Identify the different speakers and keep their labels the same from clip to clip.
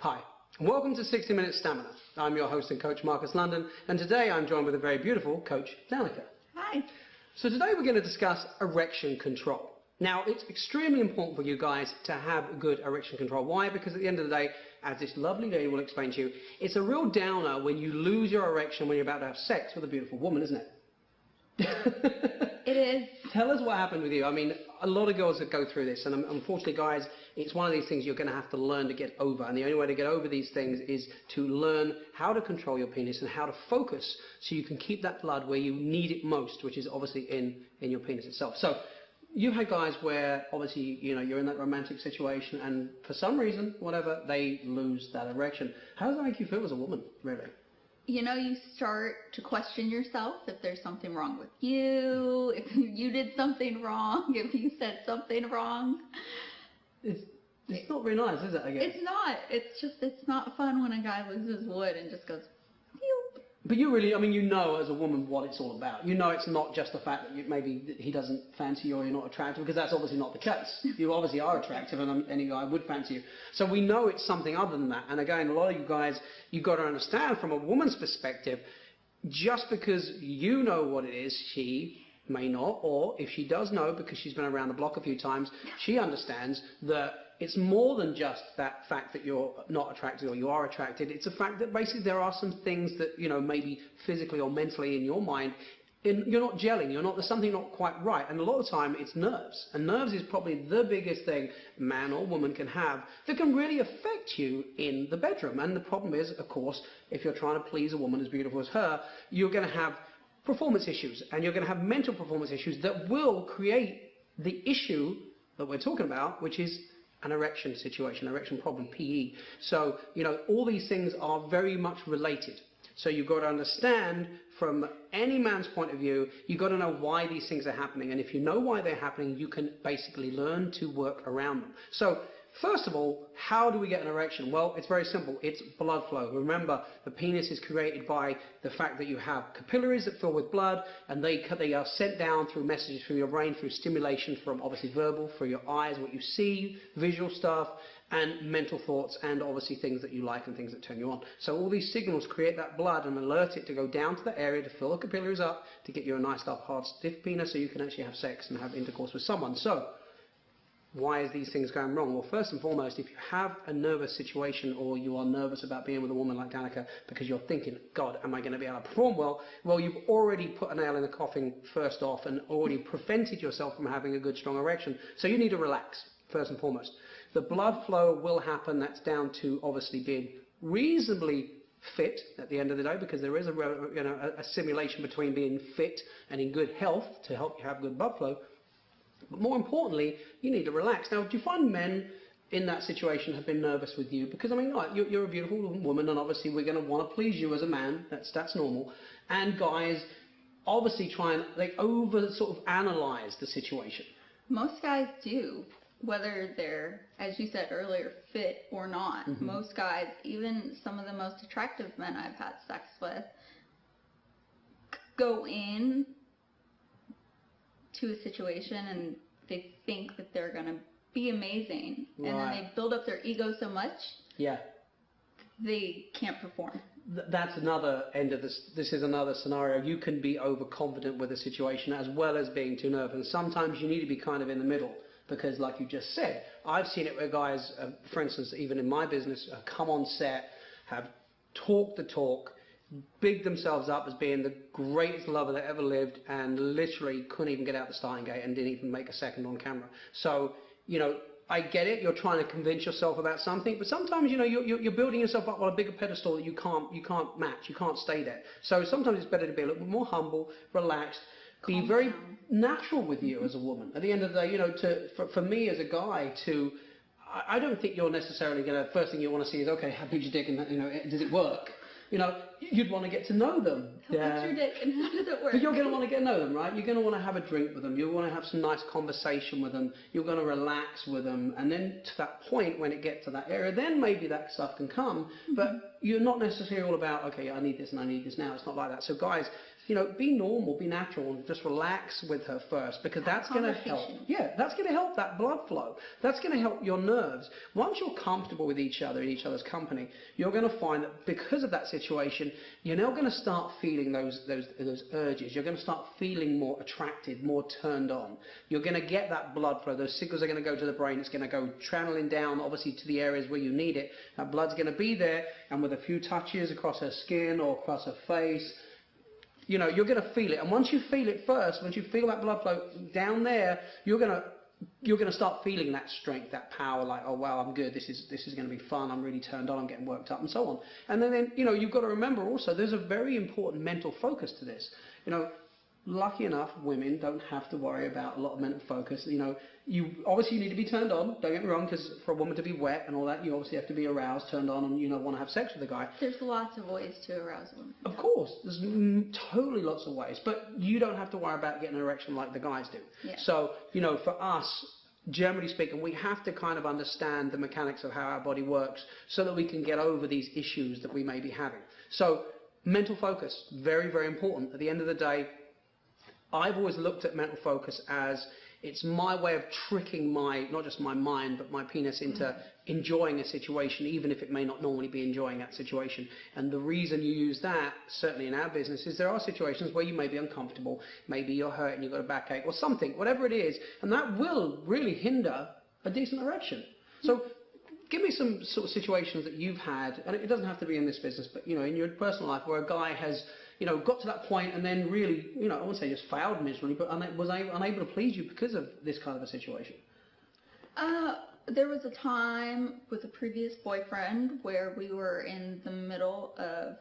Speaker 1: Hi, and welcome to 60 Minutes Stamina. I'm your host and coach, Marcus London, and today I'm joined with a very beautiful coach, Danica.
Speaker 2: Hi.
Speaker 1: So today we're going to discuss erection control. Now, it's extremely important for you guys to have good erection control. Why? Because at the end of the day, as this lovely lady will explain to you, it's a real downer when you lose your erection when you're about to have sex with a beautiful woman, isn't it?
Speaker 2: It is.
Speaker 1: Tell us what happened with you. I mean, a lot of girls that go through this, and unfortunately, guys, it's one of these things you're going to have to learn to get over. And the only way to get over these things is to learn how to control your penis and how to focus so you can keep that blood where you need it most, which is obviously in your penis itself. So you've had guys where obviously, you know, you're in that romantic situation and for some reason, whatever, they lose that erection. How does that make you feel as a woman, really?
Speaker 2: You know, you start to question yourself if there's something wrong with you, if you did something wrong, if you said something wrong.
Speaker 1: It's not very nice, is it, I guess?
Speaker 2: It's not. It's not fun when a guy loses wood and just goes, phew.
Speaker 1: But you really, I mean, you know as a woman what it's all about. You know it's not just the fact that maybe he doesn't fancy you or you're not attractive, because that's obviously not the case. You obviously are attractive and any guy would fancy you. So we know it's something other than that. And again, a lot of you guys, you've got to understand from a woman's perspective, just because you know what it is, she may not, or if she does know because she's been around the block a few times, she understands that it's more than just that fact that you're not attracted or you are attracted. It's a fact that basically there are some things that, you know, maybe physically or mentally in your mind, you're not gelling, there's something not quite right. And a lot of the time it's nerves. And nerves is probably the biggest thing man or woman can have that can really affect you in the bedroom. And the problem is, of course, if you're trying to please a woman as beautiful as her, you're going to have performance issues, and you're going to have mental performance issues that will create the issue that we're talking about, which is an erection situation, erection problem, PE. So, you know, all these things are very much related. So you've got to understand from any man's point of view, you've got to know why these things are happening. And if you know why they're happening, you can basically learn to work around them. So first of all, how do we get an erection? Well, it's very simple. It's blood flow. Remember, the penis is created by the fact that you have capillaries that fill with blood, and they are sent down through messages through your brain, through stimulation from obviously verbal, through your eyes, what you see, visual stuff, and mental thoughts, and obviously things that you like and things that turn you on. So all these signals create that blood and alert it to go down to the area to fill the capillaries up to get you a nice, hard, stiff penis so you can actually have sex and have intercourse with someone. So why is these things going wrong? Well, first and foremost, if you have a nervous situation or you are nervous about being with a woman like Danica because you're thinking, God, am I going to be able to perform well? Well, you've already put a nail in the coffin first off and already prevented yourself from having a good, strong erection. So you need to relax, first and foremost. The blood flow will happen. That's down to obviously being reasonably fit at the end of the day, because there is a simulation between being fit and in good health to help you have good blood flow. But more importantly, you need to relax. Now, do you find men in that situation have been nervous with you? Because, I mean, you're a beautiful woman, and obviously we're going to want to please you as a man. That's normal. And guys obviously they over sort of analyze the situation.
Speaker 2: Most guys do, whether they're, as you said earlier, fit or not. Mm-hmm. Most guys, even some of the most attractive men I've had sex with, go in to a situation and they think that they're going to be amazing, right, and then they build up their ego so much,
Speaker 1: yeah,
Speaker 2: they can't perform.
Speaker 1: That's another end of this. This is another scenario. You can be overconfident with a situation as well as being too nervous, and sometimes you need to be kind of in the middle, because like you just said, I've seen it where guys, for instance, even in my business, come on set, have talked the talk, bigged themselves up as being the greatest lover that ever lived, and literally couldn't even get out the starting gate and didn't even make a second on camera. So, you know, I get it. You're trying to convince yourself about something, but sometimes, you know, you're building yourself up on a bigger pedestal that you can't match. You can't stay there. So sometimes it's better to be a little bit more humble, relaxed, be very natural with you as a woman. At the end of the day, you know, for me as a guy I don't think you're necessarily going to, first thing you want to see is, okay, how big's your dick and, you know, does it work? You know, you'd want to get to know them.
Speaker 2: What's your dick and how does it work?
Speaker 1: But you're going to want to get to know them, right? You're going to want to have a drink with them. You'll want to have some nice conversation with them. You're going to relax with them. And then to that point, when it gets to that area, then maybe that stuff can come. Mm-hmm. But you're not necessarily all about, okay, I need this and I need this now. It's not like that. So guys, be normal, be natural, and just relax with her first, because that's going to help. Yeah, that's going to help that blood flow. That's going to help your nerves. Once you're comfortable with each other in each other's company, you're going to find that because of that situation, you're now going to start feeling those urges. You're going to start feeling more attracted, more turned on. You're going to get that blood flow. Those signals are going to go to the brain. It's going to go channeling down, obviously, to the areas where you need it. That blood's going to be there, and with a few touches across her skin or across her face, you're going to feel it. And once you feel it first, once you feel that blood flow down there, you're going to start feeling that strength, that power, like, oh wow, I'm good, this is going to be fun, I'm really turned on, I'm getting worked up, and so on. And then you've got to remember also, there's a very important mental focus to this. Lucky enough, women don't have to worry about a lot of mental focus. You obviously need to be turned on, don't get me wrong, because for a woman to be wet and all that, you obviously have to be aroused, turned on, and want to have sex with a guy.
Speaker 2: There's lots of ways to arouse a woman.
Speaker 1: Of course, there's totally lots of ways, but you don't have to worry about getting an erection like the guys do.
Speaker 2: Yeah.
Speaker 1: So, for us, generally speaking, we have to kind of understand the mechanics of how our body works so that we can get over these issues that we may be having. So, mental focus, very, very important. At the end of the day, I've always looked at mental focus as it's my way of tricking not just my mind, but my penis into enjoying a situation, even if it may not normally be enjoying that situation. And the reason you use that, certainly in our business, is there are situations where you may be uncomfortable, maybe you're hurt and you've got a backache or something, whatever it is, and that will really hinder a decent erection. So give me some sort of situations that you've had, and it doesn't have to be in this business, but in your personal life, where a guy has got to that point and then really, I won't say just failed miserably, but was unable to please you because of this kind of a situation.
Speaker 2: There was a time with a previous boyfriend where we were in the middle of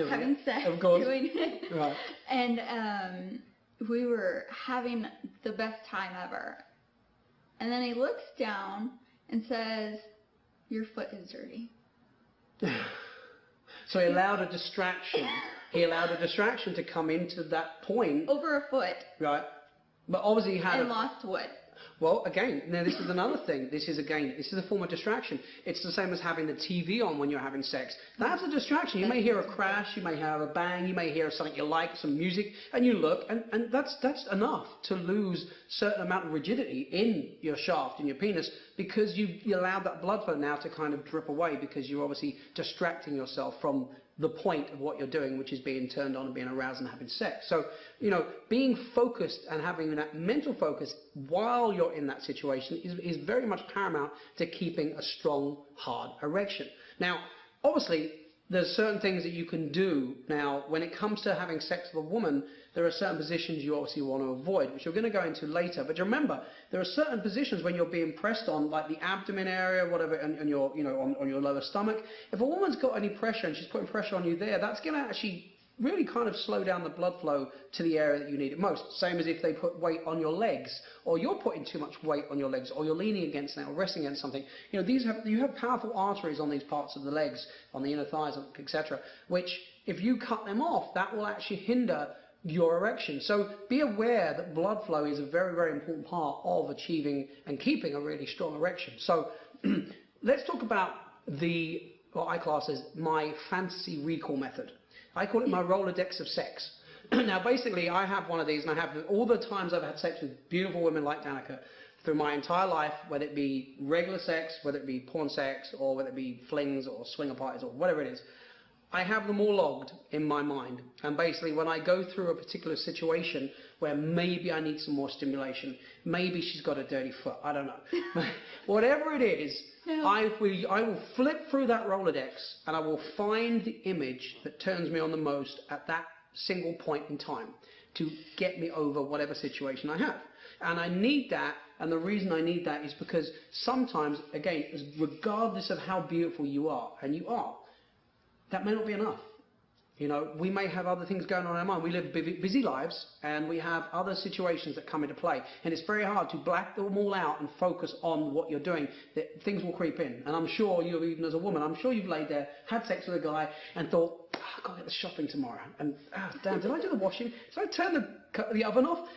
Speaker 2: having sex,
Speaker 1: of course.
Speaker 2: doing it,
Speaker 1: right.
Speaker 2: And we were having the best time ever. And then he looks down and says, "Your foot is dirty."
Speaker 1: So he allowed a distraction. He allowed a distraction to come into that point.
Speaker 2: Over a foot.
Speaker 1: Right. But obviously he had
Speaker 2: and lost what?
Speaker 1: Well, again, now this is another thing. This is a form of distraction. It's the same as having the TV on when you're having sex. That's a distraction. You may hear a crash, you may have a bang, you may hear something you like, some music, and you look, and that's enough to lose a certain amount of rigidity in your shaft, in your penis, because you allowed that blood flow now to kind of drip away, because you're obviously distracting yourself from the point of what you're doing, which is being turned on and being aroused and having sex. So, being focused and having that mental focus while you're in that situation is very much paramount to keeping a strong, hard erection. Now, obviously, there's certain things that you can do. Now, when it comes to having sex with a woman, there are certain positions you obviously want to avoid, which you're going to go into later. But remember, there are certain positions when you're being pressed on, like the abdomen area, whatever, and your, on your lower stomach. If a woman's got any pressure and she's putting pressure on you there, that's going to actually really kind of slow down the blood flow to the area that you need it most. Same as if they put weight on your legs, or you're putting too much weight on your legs, or you're leaning against that, or resting against something. You have powerful arteries on these parts of the legs, on the inner thighs, etc., which if you cut them off, that will actually hinder your erection. So be aware that blood flow is a very, very important part of achieving and keeping a really strong erection. So let's talk about what I class as my fantasy recall method. I call it my Rolodex of sex. Now, basically, I have one of these, and I have all the times I've had sex with beautiful women like Danica through my entire life, whether it be regular sex, whether it be porn sex, or whether it be flings or swinger parties or whatever it is. I have them all logged in my mind. And basically, when I go through a particular situation where maybe I need some more stimulation, maybe she's got a dirty foot, I don't know. Whatever it is, no. I will flip through that Rolodex and I will find the image that turns me on the most at that single point in time to get me over whatever situation I have. And I need that, and the reason I need that is because sometimes, again, regardless of how beautiful you are, and you are, that may not be enough. We may have other things going on in our mind. We live busy lives, and we have other situations that come into play. And it's very hard to black them all out and focus on what you're doing. That things will creep in. And I'm sure you, even as a woman, I'm sure you've laid there, had sex with a guy, and thought, I've got to get the shopping tomorrow. And, damn, did I do the washing? Did I turn the oven off?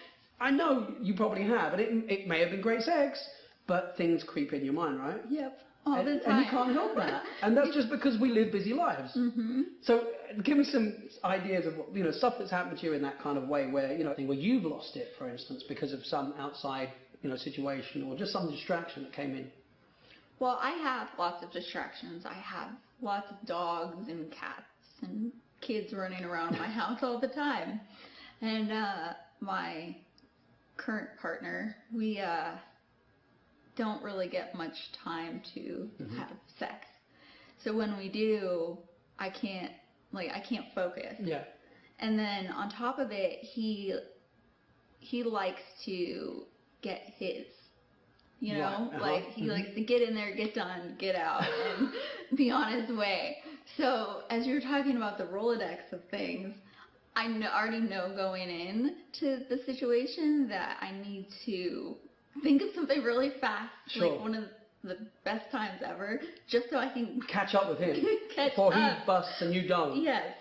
Speaker 1: I know you probably have, and it may have been great sex, but things creep in your mind, right?
Speaker 2: Yep. All the time.
Speaker 1: And you can't help that. And that's just because we live busy lives. So give me some ideas of what, stuff that's happened to you in that kind of way where, where you've lost it, for instance, because of some outside, situation or just some distraction that came in.
Speaker 2: Well, I have lots of distractions. I have lots of dogs and cats and kids running around my house all the time. And my current partner, we don't really get much time to have sex. So when we do, I can't focus.
Speaker 1: Yeah.
Speaker 2: And then on top of it, he likes to get his. Like he likes to get in there, get done, get out, and be on his way. So as you're talking about the Rolodex of things, I already know going in to the situation that I need to think of something really fast, like one of the best times ever, just so I can
Speaker 1: catch up with him
Speaker 2: before
Speaker 1: he busts and you don't.
Speaker 2: Yes.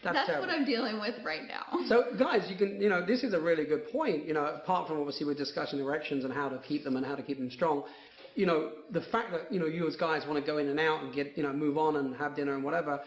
Speaker 2: That's
Speaker 1: terrible.
Speaker 2: what I'm dealing with right now.
Speaker 1: So, guys, you can, this is a really good point. Apart from obviously we're discussing erections and how to keep them and how to keep them strong. The fact that you as guys want to go in and out and get move on and have dinner and whatever.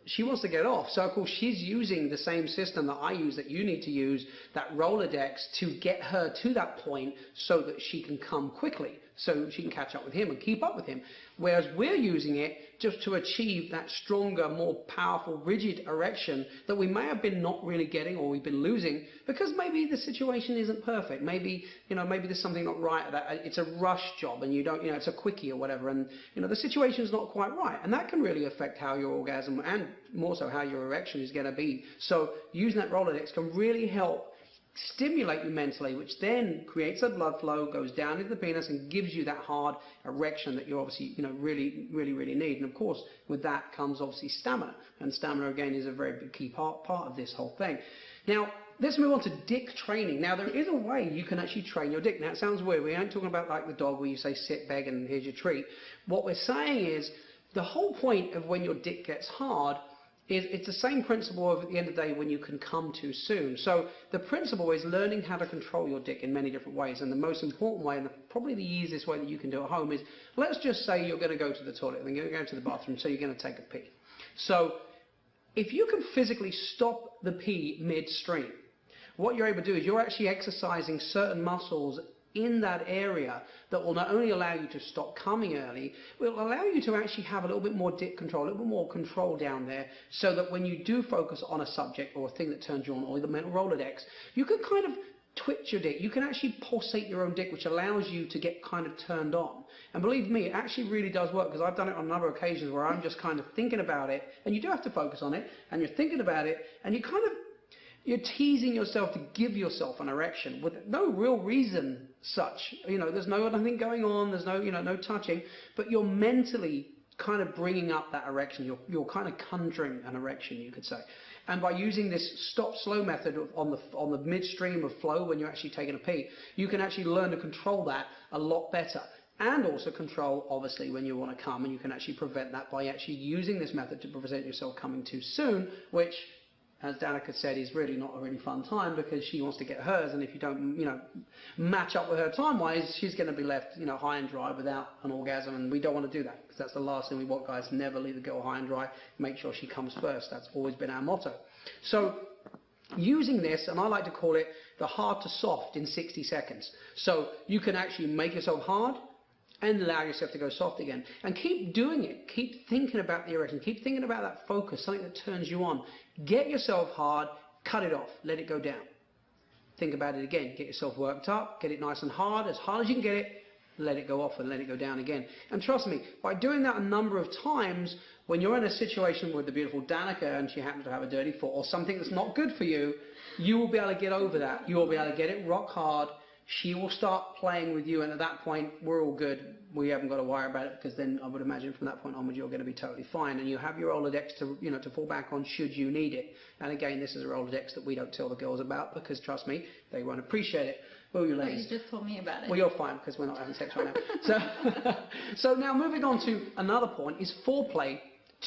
Speaker 1: She wants to get off. So, of course, she's using the same system that I use, that you need to use, that Rolodex, to get her to that point so that she can come quickly, so she can catch up with him and keep up with him. Whereas we're using it just to achieve that stronger, more powerful, rigid erection that we may have been not really getting or we've been losing because maybe the situation isn't perfect. Maybe, maybe there's something not right. That it's a rush job and you don't, it's a quickie or whatever. And, the situation's not quite right. And that can really affect how your orgasm and more so how your erection is going to be. So using that Rolodex can really help stimulate you mentally, which then creates a blood flow, goes down into the penis and gives you that hard erection that you obviously, really, really, really need. And of course, with that comes obviously stamina. And stamina, again, is a very big key part of this whole thing. Now, let's move on to dick training. Now, there is a way you can actually train your dick. Now, it sounds weird. We aren't talking about like the dog where you say sit, beg, and here's your treat. What we're saying is the whole point of when your dick gets hard it's the same principle of at the end of the day when you can come too soon. So the principle is learning how to control your dick in many different ways. And the most important way, and probably the easiest way that you can do at home is, let's just say you're going to go to the toilet and you're going to go to the bathroom, so you're going to take a pee. So if you can physically stop the pee midstream, what you're able to do is you're actually exercising certain muscles in that area that will not only allow you to stop coming early, will allow you to actually have a little bit more dick control, a little bit more control down there, so that when you do focus on a subject or a thing that turns you on, or the mental Rolodex, you can kind of twitch your dick. You can actually pulsate your own dick, which allows you to get kind of turned on. And believe me, it actually really does work, because I've done it on a number of occasions where I'm just kind of thinking about it, and you do have to focus on it, and you're thinking about it, and you're teasing yourself to give yourself an erection with no real reason such. There's no nothing going on, there's no, no touching, but you're mentally kind of bringing up that erection. You're kind of conjuring an erection, you could say. And by using this stop-slow method on the midstream of flow when you're actually taking a pee, you can actually learn to control that a lot better. And also control, obviously, when you want to come, and you can actually prevent that by actually using this method to prevent yourself coming too soon, which, as Danica said, is really not a really fun time, because she wants to get hers, and if you don't, match up with her time-wise, she's going to be left, high and dry without an orgasm, and we don't want to do that, because that's the last thing we want, guys. Never leave the girl high and dry. Make sure she comes first. That's always been our motto. So, using this, and I like to call it the hard to soft in 60 seconds. So, you can actually make yourself hard and allow yourself to go soft again. And keep doing it. Keep thinking about the erection. Keep thinking about that focus, something that turns you on. Get yourself hard, cut it off, let it go down. Think about it again. Get yourself worked up, get it nice and hard as you can get it, let it go off and let it go down again. And trust me, by doing that a number of times, when you're in a situation with the beautiful Danica and she happens to have a dirty foot or something that's not good for you, you will be able to get over that. You will be able to get it rock hard. She will start playing with you, and at that point, we're all good. We haven't got to worry about it, because then I would imagine from that point onwards, you're going to be totally fine. And you have your Rolodex to, to fall back on should you need it. And again, this is a Rolodex that we don't tell the girls about, because trust me, they won't appreciate it. Will you, ladies?
Speaker 2: But you just told me about it.
Speaker 1: Well, you're fine, because we're not having sex right now. So now moving on to another point is foreplay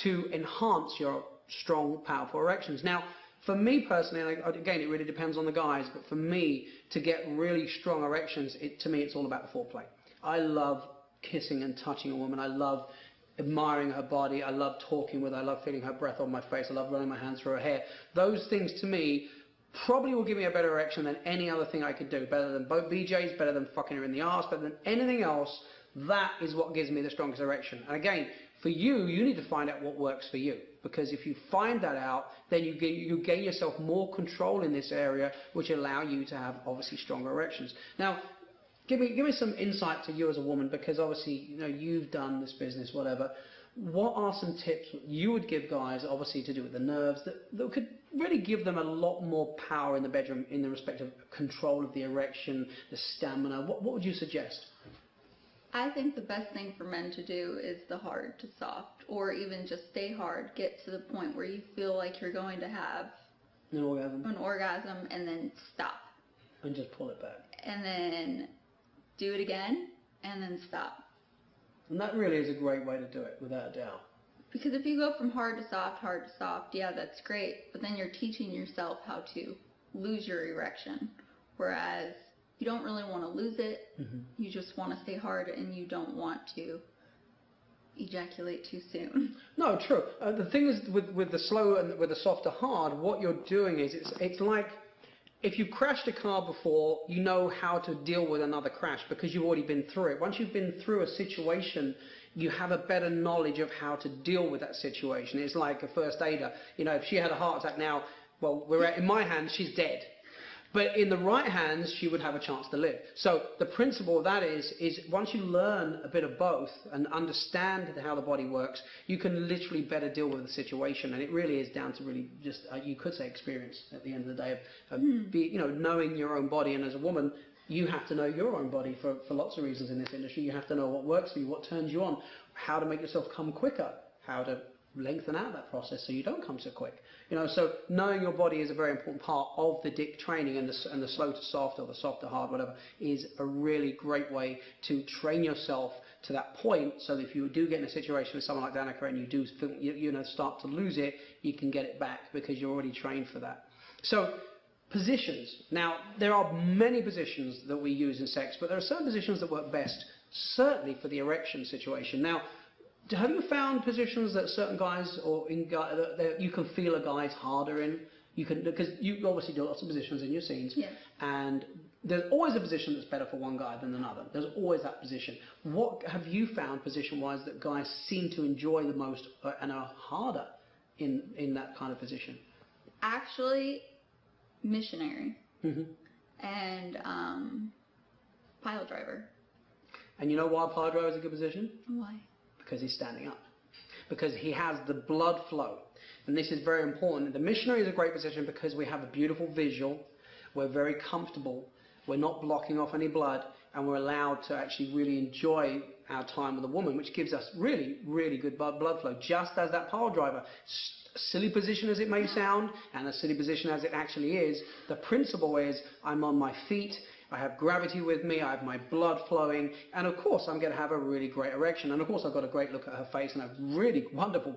Speaker 1: to enhance your strong, powerful erections. Now, for me personally, and again, it really depends on the guys, but for me, to get really strong erections, to me, it's all about the foreplay. I love kissing and touching a woman. I love admiring her body. I love talking with her. I love feeling her breath on my face. I love running my hands through her hair. Those things to me probably will give me a better erection than any other thing I could do. Better than both BJs, better than fucking her in the arse, better than anything else. That is what gives me the strongest erection. And again, for you, you need to find out what works for you. Because if you find that out, then you gain yourself more control in this area, which allow you to have obviously stronger erections. Now, give me some insight to you as a woman, because obviously, you know, you've done this business, whatever. What are some tips you would give guys, obviously to do with the nerves, that could really give them a lot more power in the bedroom in the respect of control of the erection, the stamina? What would you suggest?
Speaker 2: I think the best thing for men to do is the hard to soft, or even just stay hard. Get to the point where you feel like you're going to have
Speaker 1: an orgasm,
Speaker 2: and then stop.
Speaker 1: And just pull it back.
Speaker 2: And then do it again, and then stop.
Speaker 1: And that really is a great way to do it, without a doubt.
Speaker 2: Because if you go from hard to soft, yeah, that's great. But then you're teaching yourself how to lose your erection. Whereas you don't really want to lose it. Mm-hmm. You just want to stay hard, and you don't want to ejaculate too soon.
Speaker 1: No, true. The thing is, with the slow and with the soft to hard, what you're doing is it's like if you've crashed a car before, you know how to deal with another crash because you've already been through it. Once you've been through a situation, you have a better knowledge of how to deal with that situation. It's like a first aider. You know, if she had a heart attack now, well, in my hands, she's dead. But in the right hands, she would have a chance to live. So the principle of that is once you learn a bit of both and understand how the body works, you can literally better deal with the situation. And it really is down to really just, you could say, experience at the end of the day of knowing your own body. And as a woman, you have to know your own body for lots of reasons in this industry. You have to know what works for you, what turns you on, how to make yourself come quicker, how to lengthen out that process so you don't come so quick. You know, so knowing your body is a very important part of the dick training, and the slow to soft or the soft to hard, whatever, is a really great way to train yourself to that point, so that if you do get in a situation with someone like Danica and you do feel, start to lose it, you can get it back because you're already trained for that. So positions. Now, there are many positions that we use in sex, but there are certain positions that work best, certainly for the erection situation. Now, have you found positions that certain guys that you can feel a guy's harder in? Because you obviously do lots of positions in your scenes,
Speaker 2: yes.
Speaker 1: And there's always a position that's better for one guy than another. There's always that position. What have you found position-wise that guys seem to enjoy the most and are harder in that kind of position?
Speaker 2: Actually, missionary.
Speaker 1: Mm-hmm.
Speaker 2: And pile driver.
Speaker 1: And you know why pile driver is a good position?
Speaker 2: Why?
Speaker 1: Because he's standing up. Because he has the blood flow. And this is very important. The missionary is a great position because we have a beautiful visual. We're very comfortable. We're not blocking off any blood. And we're allowed to actually really enjoy our time with a woman, which gives us really, really good blood flow, just as that pile driver. Silly position as it may sound, and a silly position as it actually is, the principle is I'm on my feet, I have gravity with me, I have my blood flowing, and of course I'm going to have a really great erection, and of course I've got a great look at her face and a really wonderful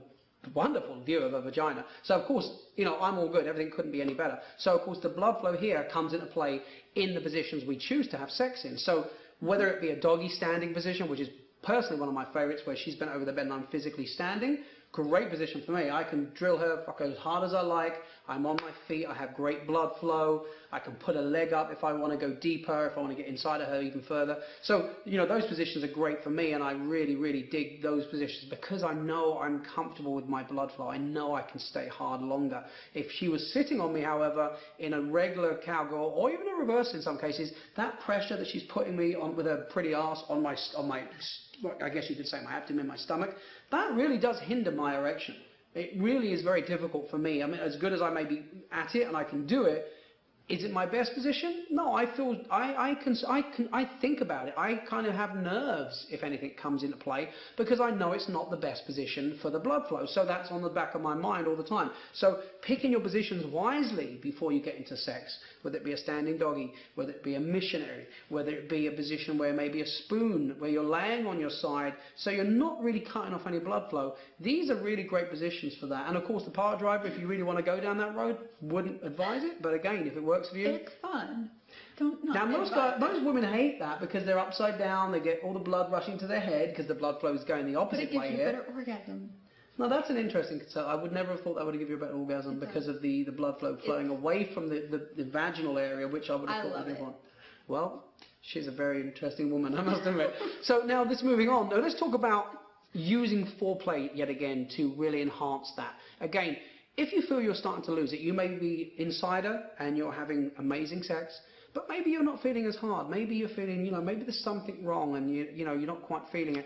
Speaker 1: view of her vagina. So of course, I'm all good, everything couldn't be any better. So of course the blood flow here comes into play in the positions we choose to have sex in. So whether it be a doggy standing position, which is personally one of my favorites, where she's bent over the bed and I'm physically standing, great position for me. I can drill her as hard as I like. I'm on my feet. I have great blood flow. I can put a leg up if I want to go deeper, if I want to get inside of her even further. So, those positions are great for me, and I really, really dig those positions because I know I'm comfortable with my blood flow. I know I can stay hard longer. If she was sitting on me, however, in a regular cowgirl, or even a reverse in some cases, that pressure that she's putting me on with her pretty ass on my I guess you could say my abdomen, my stomach, that really does hinder my erection. It really is very difficult for me. I mean, as good as I may be at it and I can do it, is it my best position? No, I feel I think about it. I kind of have nerves if anything comes into play because I know it's not the best position for the blood flow. So that's on the back of my mind all the time. So picking your positions wisely before you get into sex, whether it be a standing doggy, whether it be a missionary, whether it be a position where maybe a spoon, where you're laying on your side, so you're not really cutting off any blood flow. These are really great positions for that. And of course the power driver, if you really want to go down that road, wouldn't advise it. But again, if it works for you,
Speaker 2: it's fun.
Speaker 1: Now, most women hate that because they're upside down. They get all the blood rushing to their head because the blood flow is going the opposite way here.
Speaker 2: But it gives you a better orgasm.
Speaker 1: No, that's an interesting concern. I would never have thought that would give you a better orgasm because of the blood flow flowing away from the vaginal area, which I would have thought would be one. Well, she's a very interesting woman, I must admit. So now, moving on. Now, let's talk about using foreplay yet again to really enhance that. Again, if you feel you're starting to lose it, you may be insider and you're having amazing sex, but maybe you're not feeling as hard. Maybe you're feeling, maybe there's something wrong and you're not quite feeling it.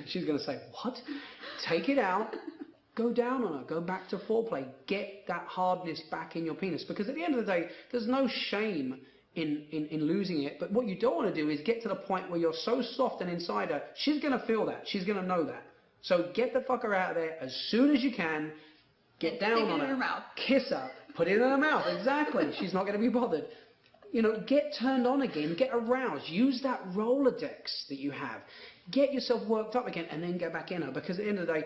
Speaker 1: She's going to say, what? Take it out, go down on her, go back to foreplay, get that hardness back in your penis. Because at the end of the day, there's no shame in losing it. But what you don't want to do is get to the point where you're so soft and inside her, she's going to feel that. She's going to know that. So get the fucker out of there as soon as you can. Get down on her, kiss her, put it in her mouth. Exactly. She's not going to be bothered. Get turned on again, get aroused. Use that Rolodex that you have. Get yourself worked up again and then get back in her. Because at the end of the day,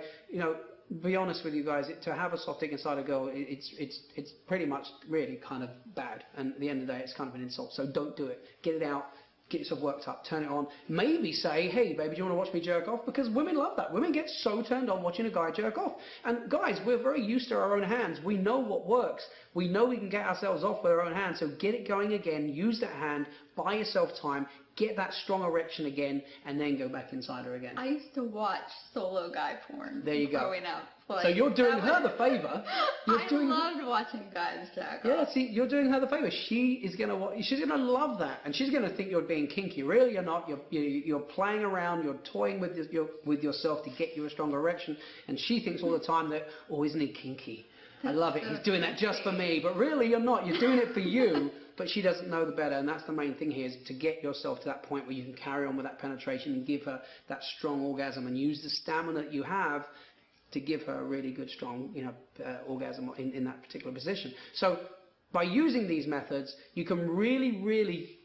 Speaker 1: be honest with you guys, to have a soft dick inside a girl, it's pretty much really kind of bad. And at the end of the day, it's kind of an insult. So don't do it. Get it out. Get yourself worked up, turn it on. Maybe say, hey, baby, do you want to watch me jerk off? Because women love that. Women get so turned on watching a guy jerk off. And guys, we're very used to our own hands. We know what works. We know we can get ourselves off with our own hands. So get it going again. Use that hand. Buy yourself time. Get that strong erection again, and then go back inside her again.
Speaker 2: I used to watch solo guy porn growing up.
Speaker 1: So you're doing her the favor.
Speaker 2: I loved watching guys jack off.
Speaker 1: Yeah, see, you're doing her the favor. She's gonna love that, and she's gonna think you're being kinky. Really, you're not. You're playing around. You're toying with yourself to get you a stronger erection, and she thinks all the time that, oh, isn't he kinky? I love it. He's doing that just for me. But really, you're not. You're doing it for you. But she doesn't know the better, and that's the main thing here, is to get yourself to that point where you can carry on with that penetration and give her that strong orgasm, and use the stamina that you have to give her a really good, strong, orgasm in that particular position. So by using these methods, you can really, really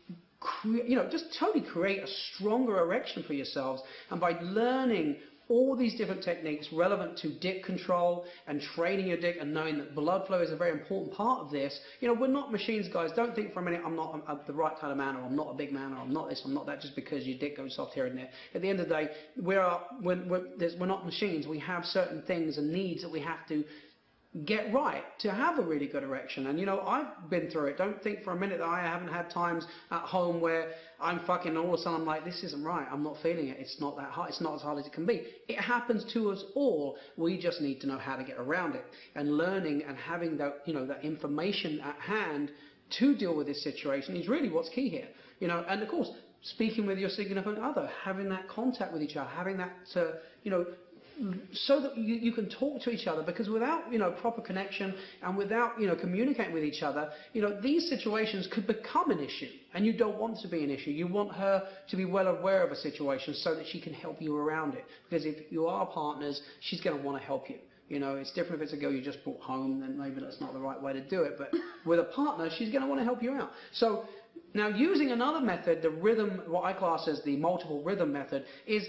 Speaker 1: just totally create a stronger erection for yourselves. And by learning all these different techniques relevant to dick control and training your dick and knowing that blood flow is a very important part of this. We're not machines, guys. Don't think for a minute I'm the right kind of man, or I'm not a big man, or I'm not this, I'm not that, just because your dick goes soft here and there. At the end of the day, we're not machines. We have certain things and needs that we have to get right to have a really good erection. And I've been through it. Don't think for a minute that I haven't had times at home where I'm fucking and all of a sudden I'm like, this isn't right, I'm not feeling it, it's not that hard, it's not as hard as it can be. It happens to us all. We just need to know how to get around it, and learning and having that that information at hand to deal with this situation is really what's key here. And of course, speaking with your significant other, having that contact with each other, having that so that you can talk to each other, because without proper connection and without communicating with each other, these situations could become an issue, and you don't want to be an issue. You want her to be well aware of a situation so that she can help you around it, because if you are partners, she's going to want to help you. It's different if it's a girl you just brought home, then maybe that's not the right way to do it, but with a partner, she's going to want to help you out. So now, using another method, the rhythm, what I class as the multiple rhythm method, is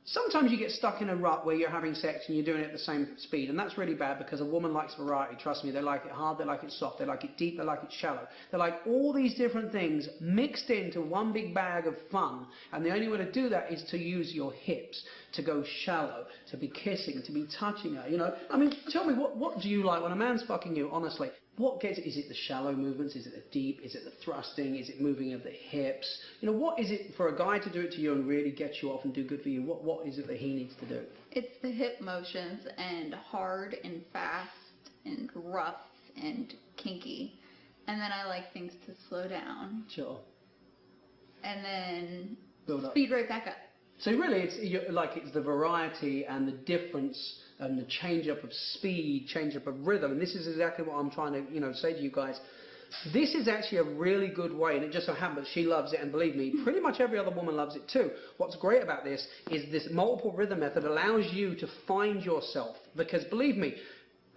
Speaker 1: sometimes you get stuck in a rut where you're having sex and you're doing it at the same speed, and that's really bad, because a woman likes variety. Trust me, they like it hard, they like it soft, they like it deep, they like it shallow. They like all these different things mixed into one big bag of fun, and the only way to do that is to use your hips, to go shallow, to be kissing, to be touching her. I mean, tell me, what do you like when a man's fucking you, honestly? What gets it? Is it the shallow movements? Is it the deep? Is it the thrusting? Is it moving of the hips? What is it for a guy to do it to you and really get you off and do good for you? What is it that he needs to do?
Speaker 2: It's the hip motions, and hard and fast and rough and kinky. And then I like things to slow down.
Speaker 1: Sure.
Speaker 2: And then
Speaker 1: build up.
Speaker 2: Speed right back up.
Speaker 1: So really, it's the variety and the difference and the change up of speed, change up of rhythm. And this is exactly what I'm trying to say to you guys. This is actually a really good way, and it just so happens she loves it, and believe me, pretty much every other woman loves it too. What's great about this is this multiple rhythm method allows you to find yourself, because believe me,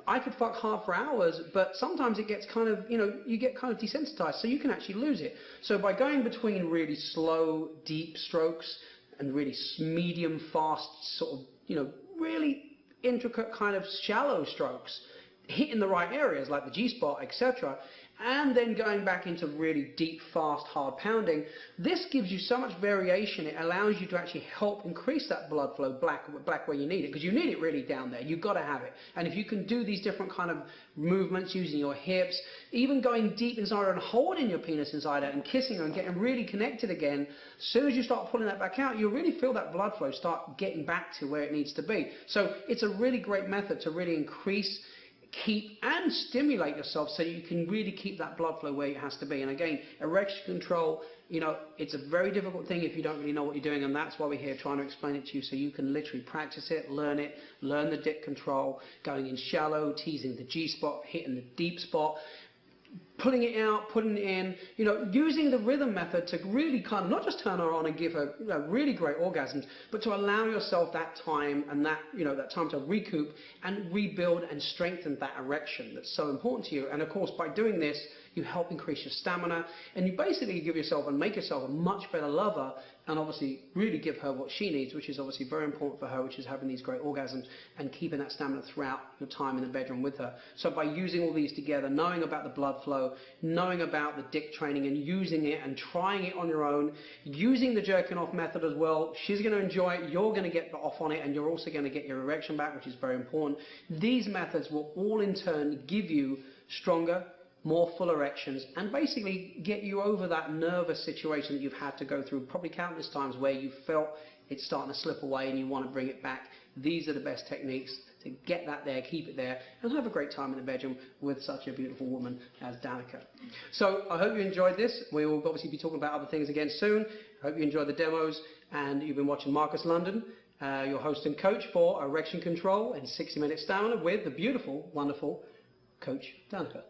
Speaker 1: I could fuck hard for hours, but sometimes it gets kind of, you get kind of desensitized, so you can actually lose it. So by going between really slow, deep strokes and really medium, fast, sort of, really intricate kind of shallow strokes, hitting the right areas like the G-spot, etc., and then going back into really deep, fast, hard pounding, this gives you so much variation. It allows you to actually help increase that blood flow back where you need it, because you need it really down there. You've got to have it. And if you can do these different kind of movements using your hips, even going deep inside her and holding your penis inside her and kissing her and getting really connected again, as soon as you start pulling that back out, you'll really feel that blood flow start getting back to where it needs to be. So it's a really great method to really increase, keep and stimulate yourself so you can really keep that blood flow where it has to be. And again, erection control, you know, it's a very difficult thing if you don't really know what you're doing, and that's why we're here trying to explain it to you so you can literally practice it, learn the dick control, going in shallow, teasing the G-spot, hitting the deep spot, pulling it out, putting it in, you know, using the rhythm method to really kind of not just turn her on and give her, you know, really great orgasms, but to allow yourself that time and that, you know, that time to recoup and rebuild and strengthen that erection that's so important to you. And of course, by doing this, you help increase your stamina, and you basically give yourself and make yourself a much better lover, and obviously really give her what she needs, which is obviously very important for her, which is having these great orgasms and keeping that stamina throughout your time in the bedroom with her. So by using all these together, knowing about the blood flow, knowing about the dick training and using it and trying it on your own, using the jerking off method as well, she's going to enjoy it, you're going to get off on it, and you're also going to get your erection back, which is very important. These methods will all in turn give you stronger, more full erections, and basically get you over that nervous situation that you've had to go through probably countless times where you felt it's starting to slip away and you want to bring it back. These are the best techniques to get that there, keep it there, and have a great time in the bedroom with such a beautiful woman as Danica. So I hope you enjoyed this. We will obviously be talking about other things again soon. I hope you enjoyed the demos, and you've been watching Marcus London, your host and coach for Erection Control and 60 Minute Stamina with the beautiful, wonderful Coach Danica.